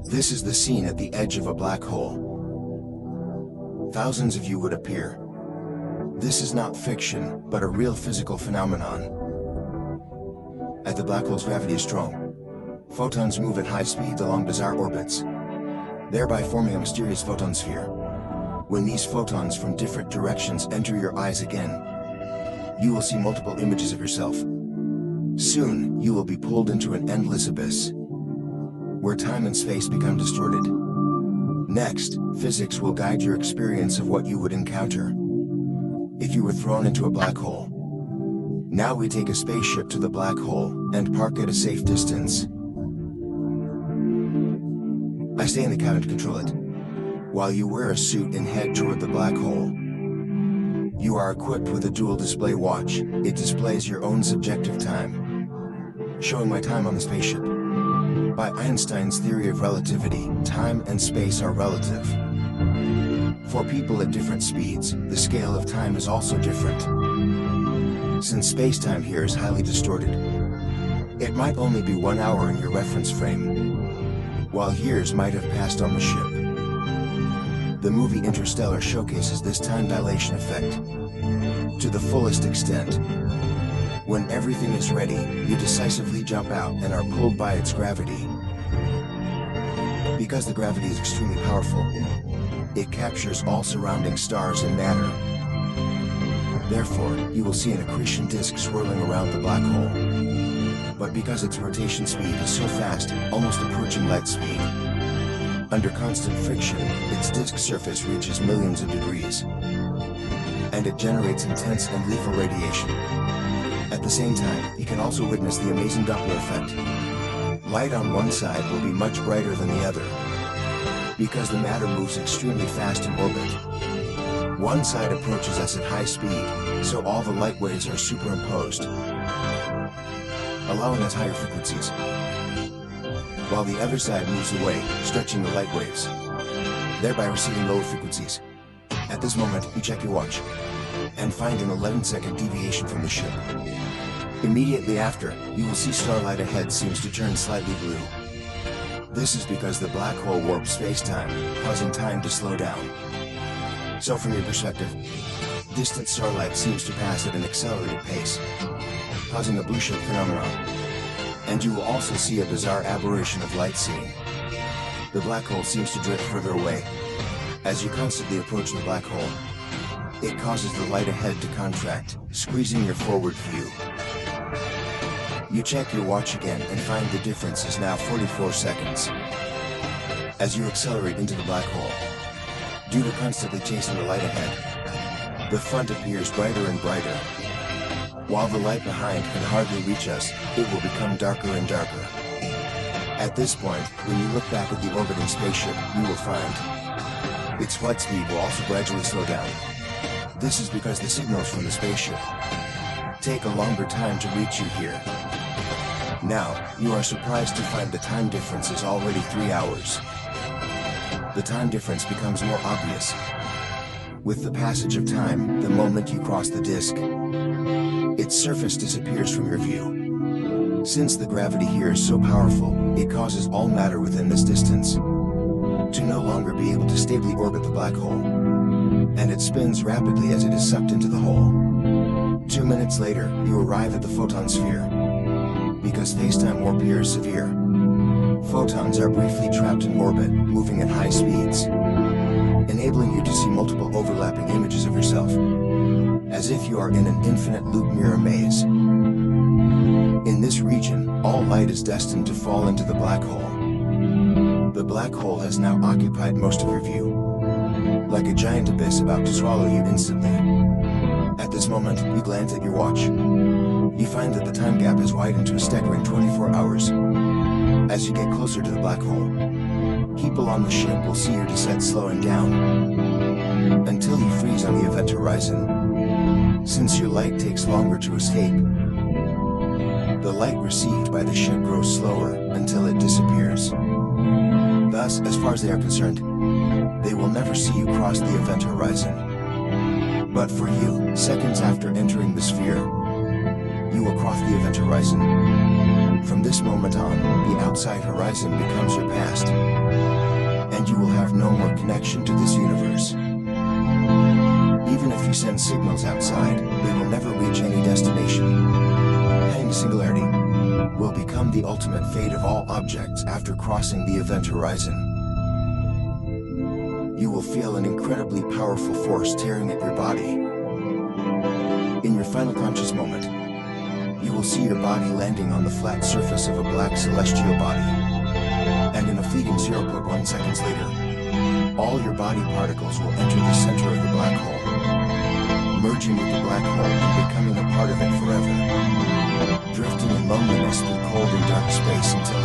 This is the scene at the edge of a black hole. Thousands of you would appear. This is not fiction, but a real physical phenomenon. As the black hole's gravity is strong, photons move at high speeds along bizarre orbits, thereby forming a mysterious photon sphere. When these photons from different directions enter your eyes again, you will see multiple images of yourself. Soon, you will be pulled into an endless abyss, where time and space become distorted. Next, physics will guide your experience of what you would encounter if you were thrown into a black hole. Now we take a spaceship to the black hole and park at a safe distance. I stay in the cabin to control it, while you wear a suit and head toward the black hole. You are equipped with a dual display watch. It displays your own subjective time, showing my time on the spaceship. By Einstein's theory of relativity, time and space are relative. For people at different speeds, the scale of time is also different. Since space-time here is highly distorted, it might only be 1 hour in your reference frame, while years might have passed on the ship. The movie Interstellar showcases this time dilation effect to the fullest extent. When everything is ready, you decisively jump out and are pulled by its gravity. Because the gravity is extremely powerful, it captures all surrounding stars and matter. Therefore, you will see an accretion disk swirling around the black hole. But because its rotation speed is so fast, almost approaching light speed, under constant friction, its disk surface reaches millions of degrees, and it generates intense and lethal radiation. At the same time, you can also witness the amazing Doppler effect. Light on one side will be much brighter than the other, because the matter moves extremely fast in orbit. One side approaches us at high speed, so all the light waves are superimposed, allowing us higher frequencies, while the other side moves away, stretching the light waves, thereby receiving lower frequencies. At this moment, you check your watch, and find an 11-second deviation from the ship. Immediately after, you will see starlight ahead seems to turn slightly blue. This is because the black hole warps space-time, causing time to slow down. So from your perspective, distant starlight seems to pass at an accelerated pace, causing a blue-ship phenomenon. And you will also see a bizarre aberration of light seen. The black hole seems to drift further away. As you constantly approach the black hole, it causes the light ahead to contract, squeezing your forward view. You check your watch again and find the difference is now 44 seconds. As you accelerate into the black hole, due to constantly chasing the light ahead, the front appears brighter and brighter. While the light behind can hardly reach us, it will become darker and darker. At this point, when you look back at the orbiting spaceship, you will find its flight speed will also gradually slow down. This is because the signals from the spaceship take a longer time to reach you here. Now, you are surprised to find the time difference is already 3 hours. The time difference becomes more obvious with the passage of time. The moment you cross the disk, its surface disappears from your view. Since the gravity here is so powerful, it causes all matter within this distance to no longer be able to stably orbit the black hole, and it spins rapidly as it is sucked into the hole. 2 minutes later, you arrive at the photon sphere. Because space-time warp here is severe, photons are briefly trapped in orbit, moving at high speeds, enabling you to see multiple overlapping images of yourself, as if you are in an infinite loop mirror maze. In this region, all light is destined to fall into the black hole. The black hole has now occupied most of your view, like a giant abyss about to swallow you instantly. At this moment, you glance at your watch. You find that the time gap has widened to a staggering 24 hours. As you get closer to the black hole, people on the ship will see your descent slowing down, until you freeze on the event horizon. Since your light takes longer to escape, the light received by the ship grows slower until it disappears. Thus, as far as they are concerned, they will never see you cross the event horizon. But for you, seconds after entering the sphere, you will cross the event horizon. From this moment on, the outside horizon becomes your past. send signals outside, they will never reach any destination. Heading to singularity will become the ultimate fate of all objects after crossing the event horizon. You will feel an incredibly powerful force tearing at your body. In your final conscious moment, you will see your body landing on the flat surface of a black celestial body. And in a fleeting 0.1 seconds later, all your body particles will enter the center of the black hole, merging with the black hole and becoming a part of it forever, drifting in loneliness through cold and dark space until